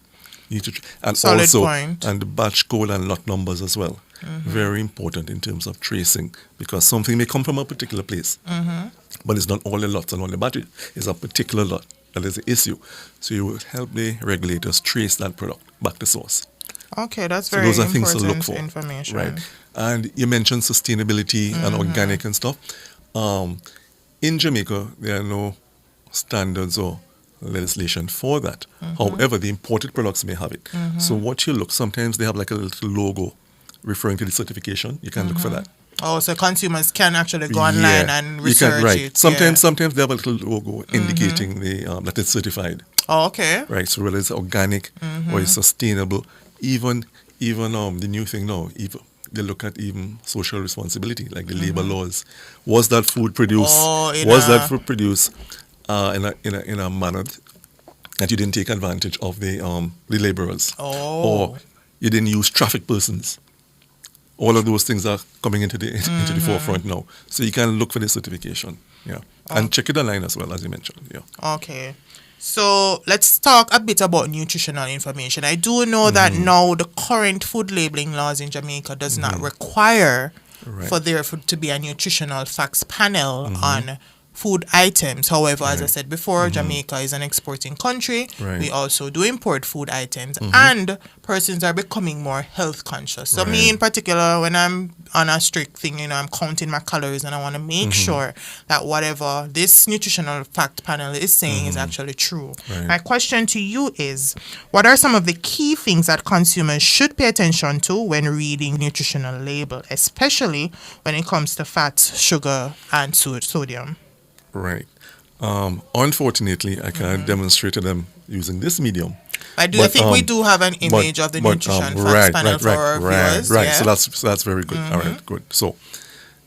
And Solid also, point. and the batch code and lot numbers as well. Very important in terms of tracing, because something may come from a particular place, but it's not all the lots and all the batches. It's a particular lot that is the issue. So you will help the regulators trace that product back to source. Okay, that's So very those are important things to look for. Information. Right. And you mentioned sustainability and organic and stuff. In Jamaica, there are no standards or legislation for that. However, the imported products may have it. So what you look, sometimes they have like a little logo referring to the certification. You can look for that. Oh, so consumers can actually go online and research it. Sometimes they have a little logo indicating that it's certified. Oh, okay. Right. So whether it's organic or it's sustainable, even the new thing now, even they look at even social responsibility, like the labor laws. Was that food produced? That food produced in a manner that you didn't take advantage of the laborers, or you didn't use traffic persons? All of those things are coming into the forefront now. So you can look for the certification, and check it online as well, as you mentioned, Okay. So let's talk a bit about nutritional information. I do know that now the current food labeling laws in Jamaica does not require for there to be a nutritional facts panel on food items. However, as I said before, Jamaica is an exporting country. We also do import food items, and persons are becoming more health conscious. So me in particular, when I'm on a strict thing, I'm counting my calories, and I want to make sure that whatever this nutritional fact panel is saying is actually true. My question to you is, what are some of the key things that consumers should pay attention to when reading nutritional label, especially when it comes to fats, sugar, and sodium? Right. Unfortunately, I cannot demonstrate to them using this medium. I think we do have an image of the nutrition facts panel for our viewers. Right. Yeah? So that's very good. All right, good. So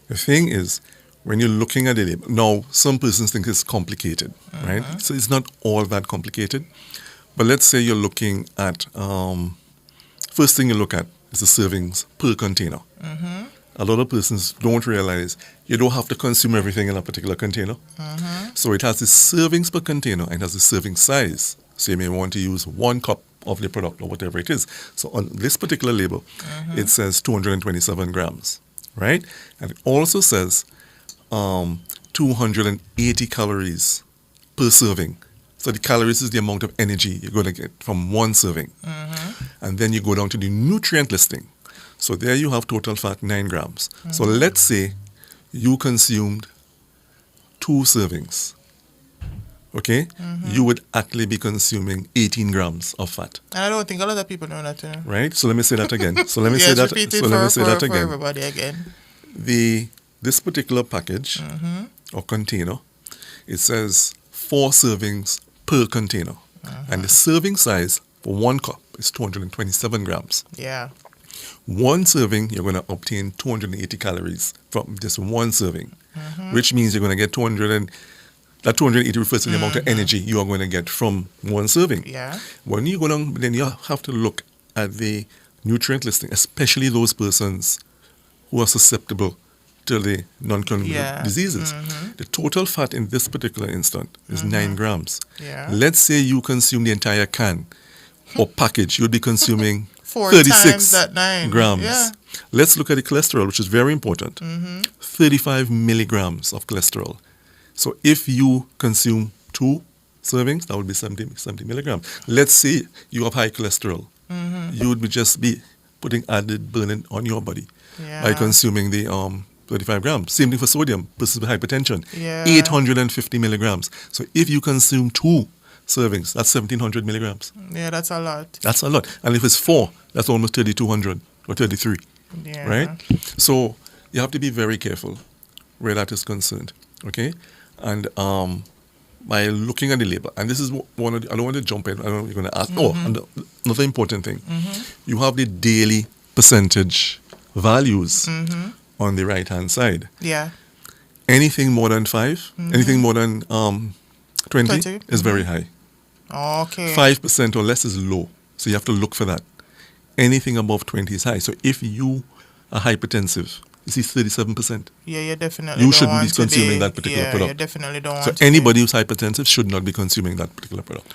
the thing is, when you're looking at the label, now some persons think it's complicated, right? So it's not all that complicated. But let's say you're looking at, first thing you look at is the servings per container. A lot of persons don't realize you don't have to consume everything in a particular container. So it has the servings per container and it has the serving size. So you may want to use 1 cup of the product or whatever it is. So on this particular label, it says 227 grams, right? And it also says 280 calories per serving. So the calories is the amount of energy you're going to get from one serving. And then you go down to the nutrient listing. So there you have total fat 9 grams. So let's say you consumed 2 servings. Okay? You would actually be consuming 18 grams of fat. And I don't think a lot of people know that. Right? So let me say that again. So let me say that again. For everybody again. This particular package or container, it says 4 servings per container. And the serving size for 1 cup is 227 grams. Yeah. 1 serving, you're going to obtain 280 calories from just 1 serving, which means you're going to get that 280 refers to the amount of energy you are going to get from 1 serving. Yeah. When you go down, then you have to look at the nutrient listing, especially those persons who are susceptible to the non-communicable diseases. The total fat in this particular instance is 9 grams. Yeah. Let's say you consume the entire can or package, you'll be consuming 4 36 times that 9 grams. Yeah. Let's look at the cholesterol, which is very important. 35 milligrams of cholesterol. So if you consume 2 servings, that would be 70 milligrams. Let's say you have high cholesterol. You would just be putting added burden on your body by consuming the 35 grams. Same thing for sodium, persons with hypertension. 850 milligrams. So if you consume 2 servings, that's 1,700 milligrams. Yeah, that's a lot. That's a lot. And if it's 4, that's almost 3,200 or 33. Yeah. Right? So you have to be very careful where that is concerned. Okay? And by looking at the label, and this is one of the, I don't want to jump in, I don't know if you're going to ask. And another important thing, you have the daily percentage values on the right-hand side. Yeah. Anything more than 5, anything more than 20 is very high. Okay. 5% or less is low. So you have to look for that. Anything above 20 is high. So if you are hypertensive, you see 37%. Yeah, you definitely You don't shouldn't want be to consuming that particular product. You definitely don't want so to anybody who's hypertensive should not be consuming that particular product.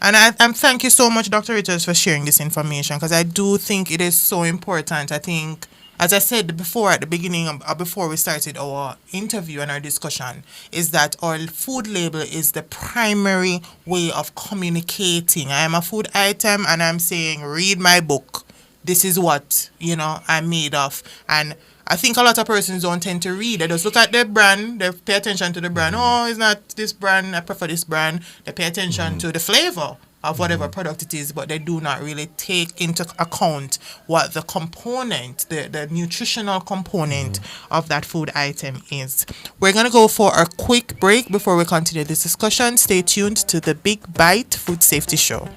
And I thank you so much, Dr. Richards, for sharing this information, because I do think it is so important. I think, as I said before at the beginning, before we started our interview and our discussion, is that our food label is the primary way of communicating. I am a food item and I'm saying, read my book. This is what, I'm made of. And I think a lot of persons don't tend to read. They just look at the brand, they pay attention to the brand. Oh, it's not this brand, I prefer this brand. They pay attention to the flavor of whatever product it is, but they do not really take into account what the component, the nutritional component of that food item is. We're going to go for a quick break before we continue this discussion. Stay tuned to the Big Bite Food Safety Show.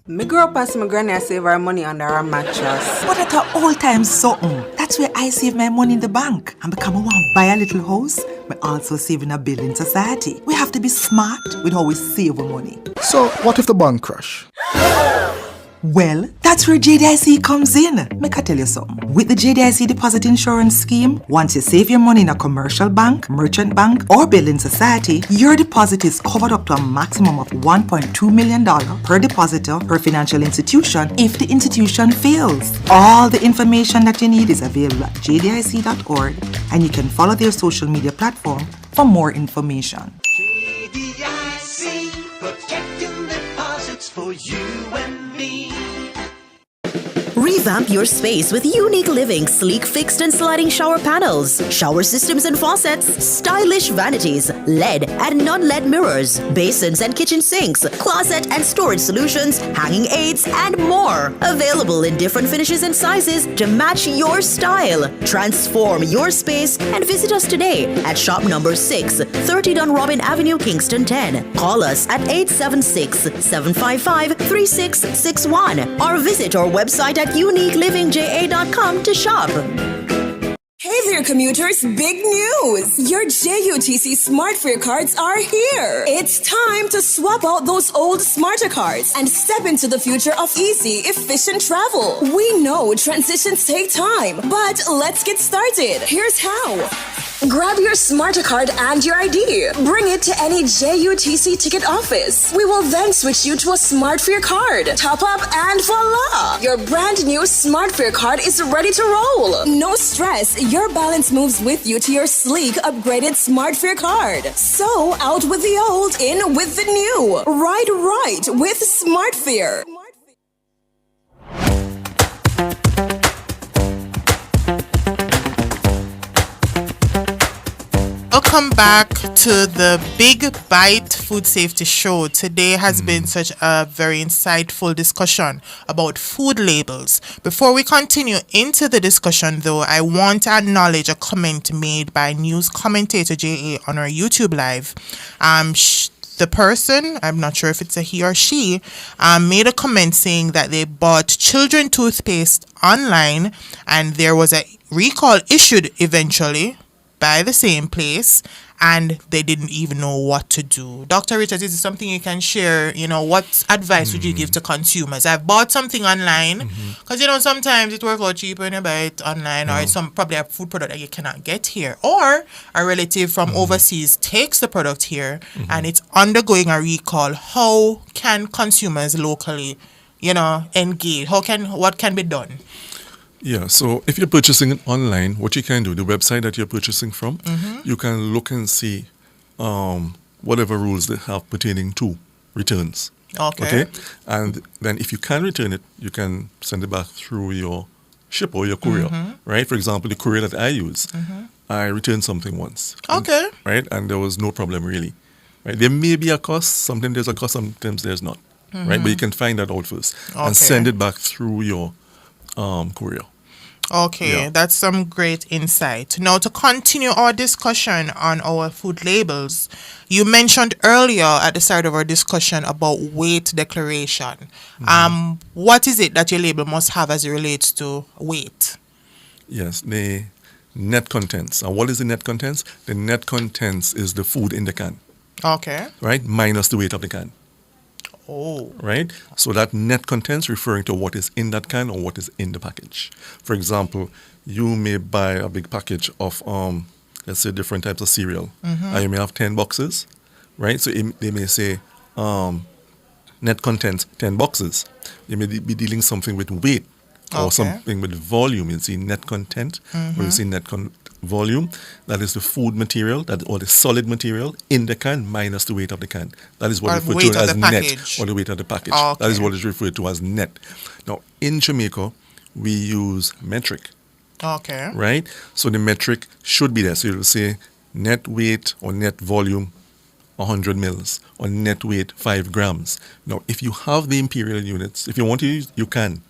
Me grew up as my granny save her money under her mattress. But at an old time something. That's where I save my money in the bank. And become a one buy a little house, we also save in a building society. We have to be smart with how we save our money. So what if the bank crash? Well, that's where JDIC comes in. Make I tell you something. With the JDIC Deposit Insurance Scheme, once you save your money in a commercial bank, merchant bank, or building society, your deposit is covered up to a maximum of $1.2 million per depositor per financial institution if the institution fails. All the information that you need is available at jdic.org, and you can follow their social media platform for more information. JDIC, protecting deposits for you and me. Revamp your space with unique living, sleek fixed and sliding shower panels, shower systems and faucets, stylish vanities, LED and non-LED mirrors, basins and kitchen sinks, closet and storage solutions, hanging aids, and more. Available in different finishes and sizes to match your style. Transform your space and visit us today at shop number 6, 30 Dunrobin Avenue, Kingston 10. Call us at 876-755-3661 or visit our website at uniquelivingja.com to shop. Hey there, commuters! Big news! Your JUTC SmartFare cards are here! It's time to swap out those old Smarter cards and step into the future of easy, efficient travel. We know transitions take time, but let's get started. Here's how. Grab your Smarter card and your ID. Bring it to any JUTC ticket office. We will then switch you to a SmartFare card. Top up and voila! Your brand new SmartFare card is ready to roll. No stress, your balance moves with you to your sleek, upgraded SmartFare card. So, out with the old, in with the new. Right, with SmartFare. Welcome back to the Big Bite Food Safety Show. Today has been such a very insightful discussion about food labels. Before we continue into the discussion, though, I want to acknowledge a comment made by news commentator J.A. on our YouTube live. The person, I'm not sure if it's a he or she, made a comment saying that they bought children toothpaste online and there was a recall issued eventually by the same place, and they didn't even know what to do. Dr. Richards, is it something you can share? What advice would you give to consumers? I've bought something online, because, sometimes it works out cheaper when you buy it online, or it's probably a food product that you cannot get here. Or a relative from overseas takes the product here, and it's undergoing a recall. How can consumers locally, engage? What can be done? Yeah, so if you're purchasing it online, what you can do, the website that you're purchasing from, you can look and see whatever rules they have pertaining to returns. Okay. And then if you can return it, you can send it back through your shipper or your courier, right? For example, the courier that I use, I returned something once. Okay. Right? And there was no problem really. Right? There may be a cost, sometimes there's a cost, sometimes there's not. Right? But you can find that out first and send it back through your courier. Okay, that's some great insight. Now, to continue our discussion on our food labels, you mentioned earlier at the start of our discussion about weight declaration. What is it that your label must have as it relates to weight? Yes, the net contents. And what is the net contents? The net contents is the food in the can, Okay. right? Minus the weight of the can, Oh. right? So that net contents referring to what is in that can or what is in the package. For example, you may buy a big package of, let's say, different types of cereal. And you may have 10 boxes, right? So they may say net contents 10 boxes. They may be dealing something with weight or something with volume. You see net content, or you see net volume. That is the food material, or the solid material in the can minus the weight of the can. That is what is referred to as net, or the weight of the package. That is what is referred to as net. Now, in Jamaica, we use metric. Okay. Right? So the metric should be there. So you'll say net weight or net volume 100 mils or net weight 5 grams. Now, if you have the imperial units, if you want to use, you can.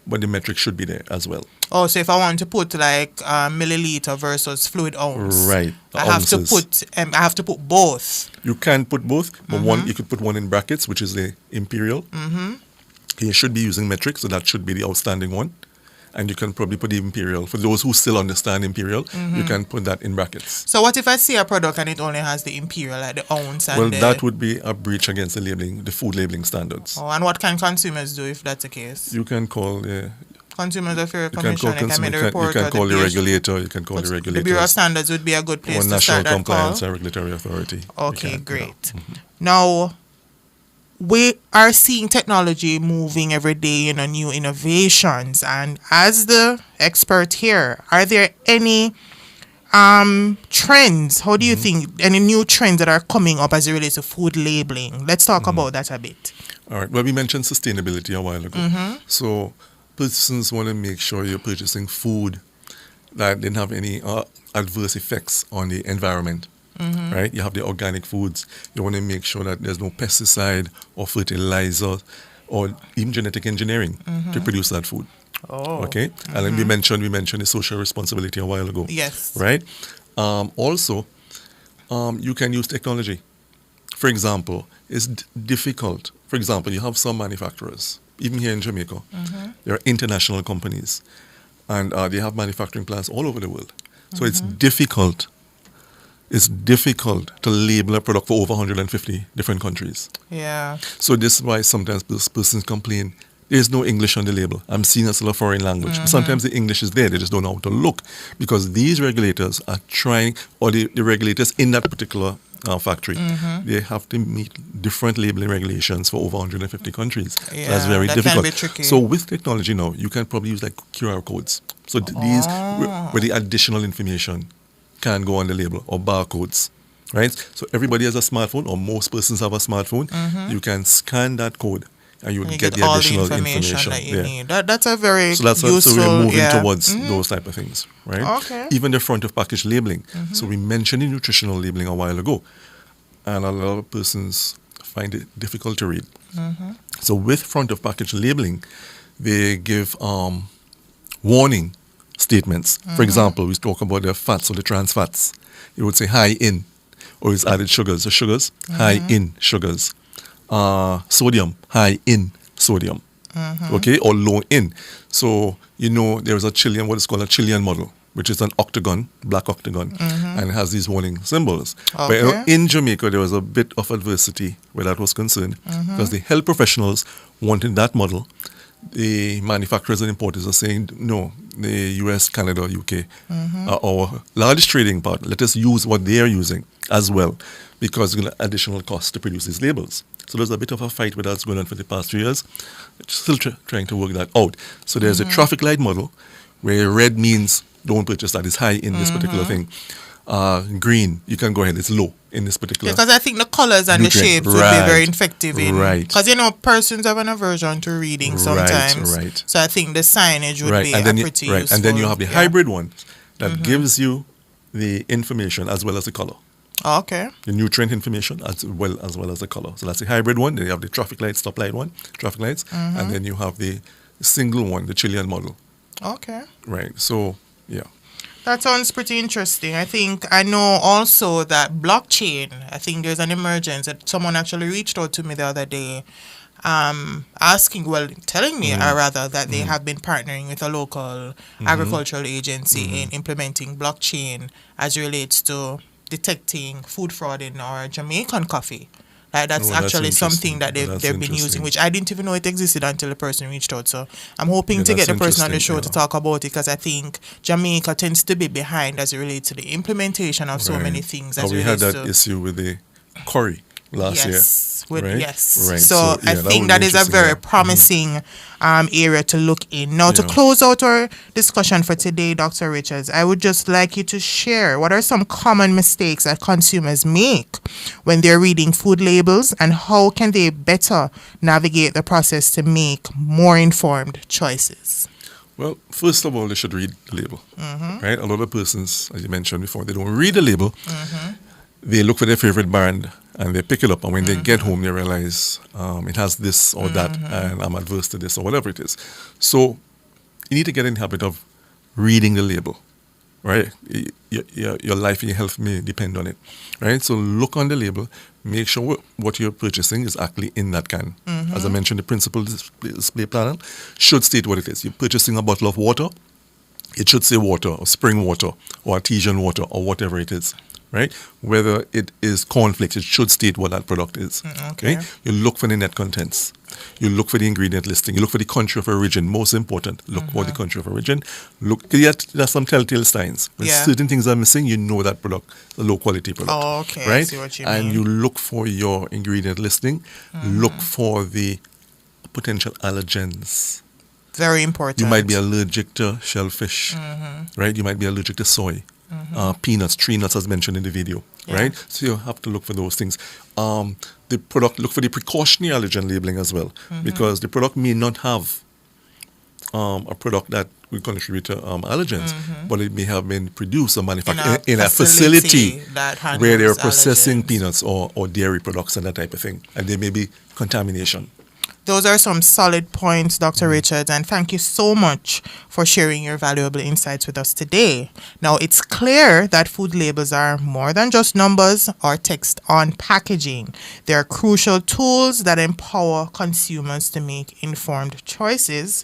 But the metric should be there as well. Oh, so if I want to put like milliliter versus fluid ounce, Right. I have to put both. You can put both, but one you could put one in brackets, which is the imperial. You should be using metric, so that should be the outstanding one. And you can probably put the imperial. For those who still understand imperial, you can put that in brackets. So what if I see a product and it only has the imperial, like the ounce? And that would be a breach against the food labeling standards. Oh, and what can consumers do if that's the case? You can call the Consumers Affairs Commission. You can call the regulator. You can call the regulator. The Bureau of Standards would be a good place to start that National Compliance call. and Regulatory Authority. Okay, great. Now, we are seeing technology moving every day, new innovations. And as the expert here, are there any trends? How do you think, any new trends that are coming up as it relates to food labeling? Let's talk about that a bit. All right. Well, we mentioned sustainability a while ago. So persons want to make sure you're purchasing food that didn't have any adverse effects on the environment. Right? You have the organic foods. You want to make sure that there's no pesticide or fertilizer or even genetic engineering to produce that food. Oh. Okay? And then we mentioned the social responsibility a while ago. Yes. Right? Also, you can use technology. For example, it's difficult. For example, you have some manufacturers, even here in Jamaica. There are international companies, and they have manufacturing plants all over the world. So it's difficult. It's difficult to label a product for over 150 different countries. Yeah. So this is why sometimes persons complain, there's no English on the label. I'm seeing it as a foreign language. Sometimes the English is there, they just don't know how to look. Because these regulators are trying, or the regulators in that particular factory, they have to meet different labeling regulations for over 150 countries. Yeah, so that's very that difficult. can be tricky. So with technology now, you can probably use like QR codes. So these, where the additional information can go on the label, or barcodes, right? So everybody has a smartphone, or most persons have a smartphone. You can scan that code, and you get the additional information that you there. need. That's a very useful. So we're moving towards those type of things, right? Okay. Even the front of package labeling. So we mentioned the nutritional labeling a while ago, and a lot of persons find it difficult to read. So with front of package labeling, they give warning statements. For example, we talk about the fats or the trans fats. It would say high in, or it's added sugars. The sugars, high in sugars. Sodium, high in sodium. Okay, or low in. So, there is a Chilean, what is called a Chilean model, which is an octagon, black octagon, and it has these warning symbols. Okay. But in Jamaica, there was a bit of adversity where that was concerned, because the health professionals wanted that model. The manufacturers and importers are saying, no, the US, Canada, UK are our largest trading partner. Let us use what they are using as well, because it's going to additional cost to produce these labels. So there's a bit of a fight with that's going on for the past 3 years. Still trying to work that out. So there's a traffic light model where red means don't purchase that, it's high in this particular thing. Green, you can go ahead, it's low in this particular. Because I think the colors and nutrient. the shapes would be very effective in. Right. Because persons have an aversion to reading sometimes. Right. So I think the signage would be pretty useful. And then you have the hybrid one that gives you the information as well as the color. Okay. The nutrient information as well as the color. So that's the hybrid one. Then you have the traffic light, stoplight one, traffic lights, and then you have the single one, the Chilean model. Okay. Right. So yeah. That sounds pretty interesting. I know also that blockchain, I think there's an emergence that someone actually reached out to me the other day telling me rather that they have been partnering with a local agricultural agency in implementing blockchain as relates to detecting food fraud in our Jamaican coffee. Like that's actually something that they've been using, which I didn't even know it existed until the person reached out. So I'm hoping to get the person on the show to talk about it, because I think Jamaica tends to be behind as it relates to the implementation of so many things. As we had that issue with the curry last year. Yes. Right. So I think that is a very promising area to look in. Now, to close out our discussion for today, Dr. Richards, I would just like you to share what are some common mistakes that consumers make when they're reading food labels, and how can they better navigate the process to make more informed choices? Well, first of all, they should read the label, right? A lot of persons, as you mentioned before, they don't read the label. They look for their favorite brand and they pick it up, and when they get home, they realize it has this or that, and I'm adverse to this or whatever it is. So you need to get in the habit of reading the label, right? Your life and your health may depend on it, right? So look on the label, make sure what you're purchasing is actually in that can. As I mentioned, the principal display panel should state what it is. You're purchasing a bottle of water, it should say water, or spring water, or artesian water, or whatever it is. Right? Whether it is cornflakes, it should state what that product is. Okay. You look for the net contents. You look for the ingredient listing. You look for the country of origin. Most important, look for the country of origin. There's some telltale signs. When certain things are missing, you know that product is a low quality product. Oh, okay. Right? I see what you mean. And you look for your ingredient listing. Look for the potential allergens. Very important. You might be allergic to shellfish. Right? You might be allergic to soy. Peanuts, tree nuts, as mentioned in the video, right? So you have to look for those things. The product, look for the precautionary allergen labeling as well, because the product may not have a product that will contribute to allergens, but it may have been produced or manufactured in a facility where they're processing peanuts or dairy products and that type of thing, and there may be contamination. Those are some solid points, Dr. Richards, and thank you so much for sharing your valuable insights with us today. Now, it's clear that food labels are more than just numbers or text on packaging. They are crucial tools that empower consumers to make informed choices,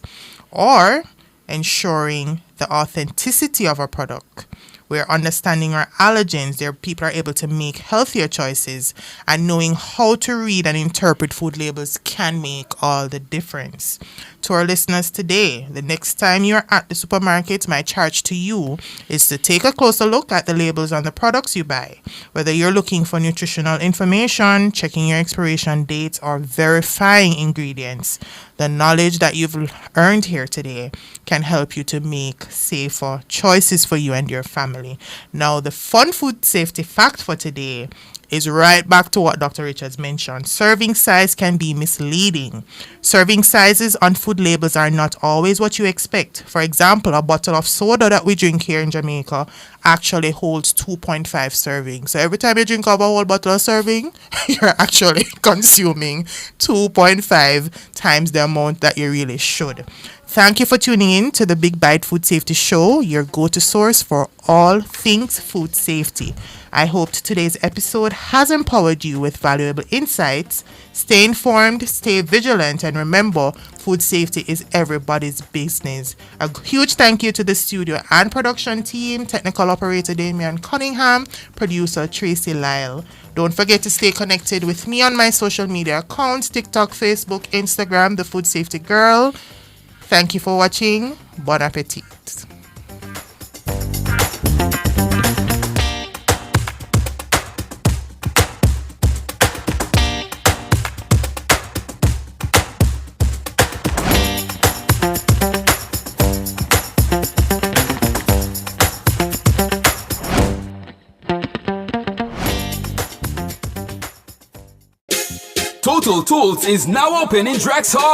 or ensuring the authenticity of a product. We're understanding our allergens. People are able to make healthier choices, and knowing how to read and interpret food labels can make all the difference. To our listeners today, the next time you're at the supermarket, my charge to you is to take a closer look at the labels on the products you buy. Whether you're looking for nutritional information, checking your expiration dates, or verifying ingredients, the knowledge that you've earned here today can help you to make safer choices for you and your family. Now, the fun food safety fact for today is right back to what Dr. Richards mentioned. Serving size can be misleading. Serving sizes on food labels are not always what you expect. For example, a bottle of soda that we drink here in Jamaica actually holds 2.5 servings. So every time you drink up a whole bottle of serving, you're actually consuming 2.5 times the amount that you really should. Thank you for tuning in to the Big Bite Food Safety Show, your go-to source for all things food safety. I hope today's episode has empowered you with valuable insights. Stay informed, stay vigilant, and remember, food safety is everybody's business. A huge thank you to the studio and production team, technical operator Damian Cunningham, producer Tracy Lyle. Don't forget to stay connected with me on my social media accounts, TikTok, Facebook, Instagram, The Food Safety Girl. Thank you for watching. Bon appetit. Total Tools is now open in Drax Hall.